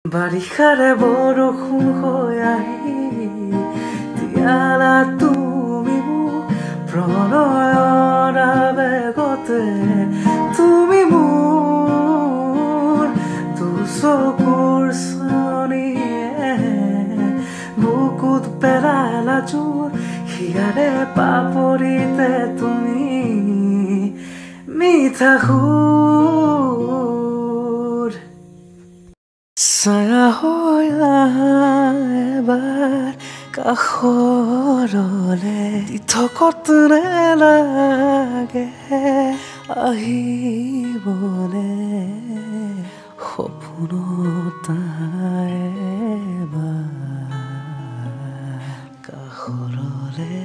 বাৰিষাৰে বৰষুণ হৈ আহি দিয়ালা তুমি মোক প্ৰণয়ৰ আবেগতে তুমি মোৰ দুচকুৰ চাৱনিয়ে বুকুত পেলালা জোৰ হিয়াৰে পাপৰিতে তুমি মিঠা সুৰ ছায়া হৈ এবাৰ কাষৰলে তীৰ্থকত নেলাগে আহিবলে সপোনত এবাৰ কাষৰলে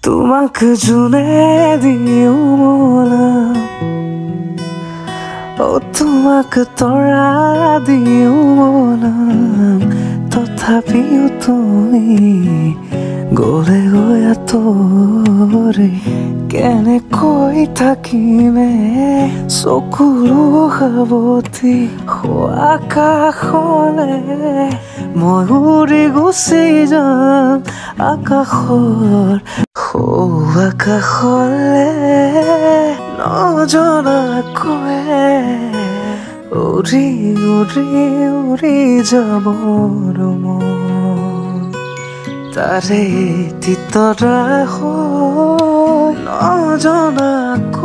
তোমাক যোনে দিও মলাম তোমাক তৰা দিও মলাম তথাপিও তুমি গলে গৈ আঁতৰি কেনেকৈ থাকিমে চকুৰ সাৱতি আকাশলে মই উৰি গুচি যাম আকাশৰ আকাশলে নজনাকৈ উৰি উৰি উৰি যাব মন তাৰে তিতৰা হৈ নজনাকৈ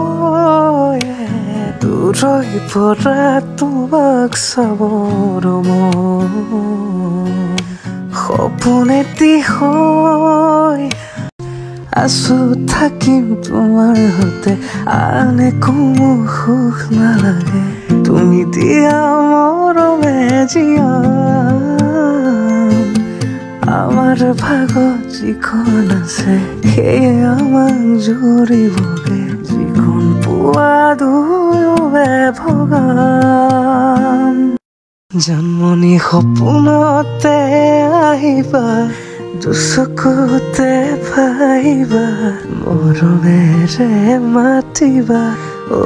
দূৰৈ পৰা তোমাক চাবৰ মন সপোন এটি হৈ আছো থাকিম তোমাৰ সৈতে আন একো সুখ নালাগে তুমি দিয়া মৰমে জীয়াম আমাৰ ভাগত যিখন আছে সেয়ে আমাক জুৰিবগে যিখন পোৱা দুয়োৱে ভগাম জন্মনি সপোনতে আহিবা দুচকুতে পাইবা মৰমেৰে মাতিবা ঐ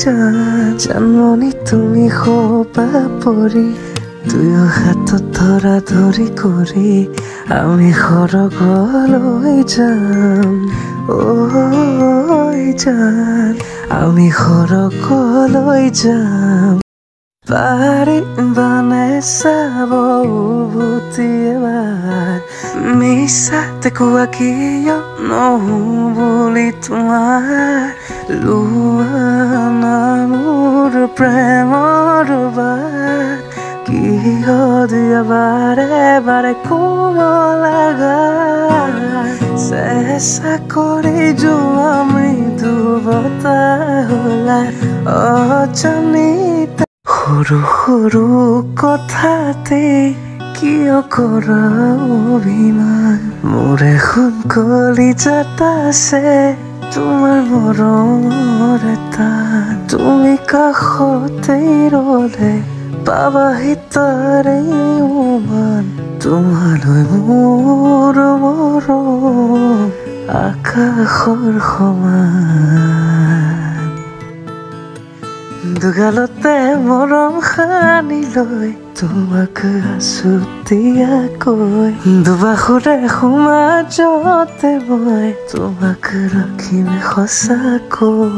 জান জানমনি তুমি হবা পৰি দুয়ো হাতত ধৰা ধৰি কৰি আমি সৰগলৈ যাম ঐ জান আমি সৰগলৈ যাম পাৰিবানে চাব উভতি এবাৰ মিছাতে কোৱা কিয় নহওঁ বুলি তোমাৰ লোৱা মোৰ প্ৰেমৰ বাট কিয় দিয়া বাৰে বাৰে কোমলা চেষ্টা কৰি যোৱা মৃদু বতাহ হলা অজানিত সৰু সৰু কথাতে কিয় কৰা অভিমান মোৰ এখন কলিজাত আছে তোমাৰ মৰমৰ এটা তুমি কাষতে ৰলে পাবাহি তাৰে উমান তোমালৈ মোৰ মৰম আকাশৰ সমান দুগালতে মৰম সানি লৈ তোমাক আছুতীয়াকৈ দুবাহুৰে সমাজতে মই তোমাক ৰাখিম সঁচাকৈ